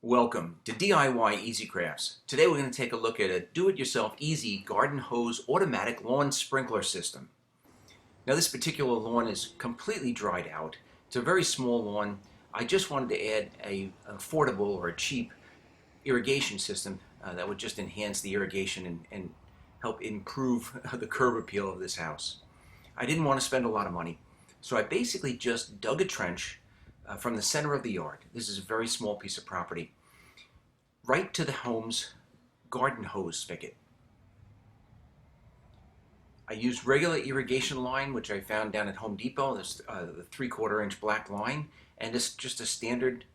Welcome to DIY Easy Crafts. Today we're going to take a look at a do-it-yourself easy garden hose automatic lawn sprinkler system. Now this particular lawn is completely dried out. It's a very small lawn. I just wanted to add an affordable or a cheap irrigation system that would just enhance the irrigation and help improve the curb appeal of this house. I didn't want to spend a lot of money, so I basically just dug a trench from the center of the yard. This is a very small piece of property, right to the home's garden hose spigot. I used regular irrigation line, which I found down at Home Depot. This the 3/4 inch black line, and it's just a standard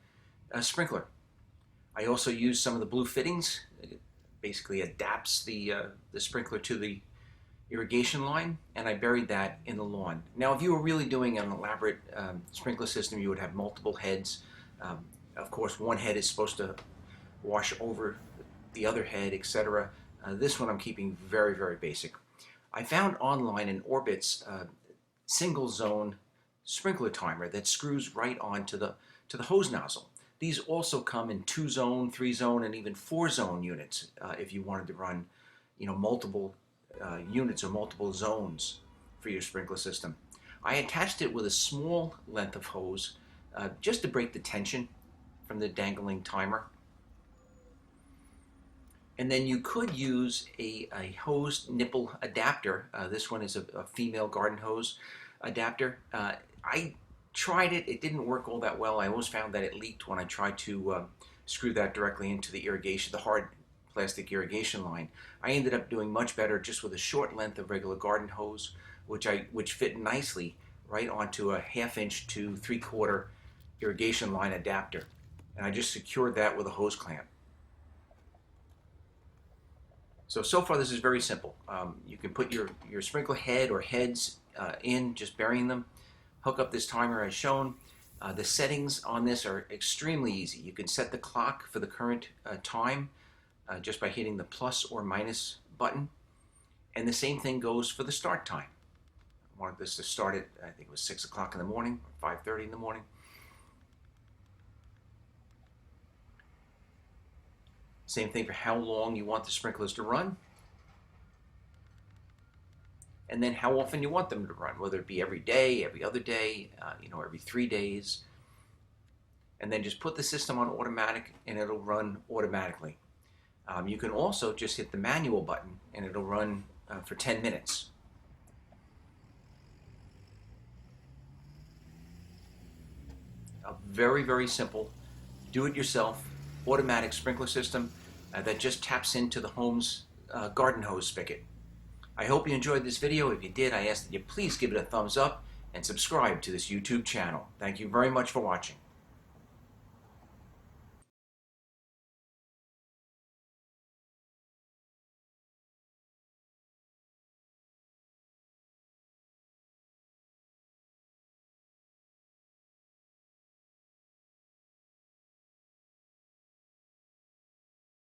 sprinkler. I also used some of the blue fittings. It basically adapts the sprinkler to the irrigation line, and I buried that in the lawn. Now, if you were really doing an elaborate sprinkler system, you would have multiple heads. Of course, one head is supposed to wash over the other head, etc. This one I'm keeping very, very basic. I found online an Orbit's single zone sprinkler timer that screws right onto the hose nozzle. These also come in 2-zone, 3-zone, and even 4-zone units if you wanted to run, multiple units or multiple zones for your sprinkler system. I attached it with a small length of hose just to break the tension from the dangling timer. And then you could use a hose nipple adapter. This one is a female garden hose adapter. I tried it. It didn't work all that well. I always found that it leaked when I tried to screw that directly into the irrigation, the hard plastic irrigation line. I ended up doing much better just with a short length of regular garden hose, which fit nicely right onto a 1/2 inch to 3/4 irrigation line adapter. And I just secured that with a hose clamp. So far this is very simple. You can put your sprinkler head or heads in, just burying them. Hook up this timer as shown. The settings on this are extremely easy. You can set the clock for the current time just by hitting the plus or minus button. And the same thing goes for the start time. I wanted this to start at, I think it was 6 o'clock in the morning, or 5:30 in the morning. Same thing for how long you want the sprinklers to run. And then how often you want them to run, whether it be every day, every other day, every 3 days. And then just put the system on automatic and it'll run automatically. You can also just hit the manual button and it'll run for 10 minutes. A very, very simple, do-it-yourself automatic sprinkler system that just taps into the home's garden hose spigot. I hope you enjoyed this video. If you did, I ask that you please give it a thumbs up and subscribe to this YouTube channel. Thank you very much for watching.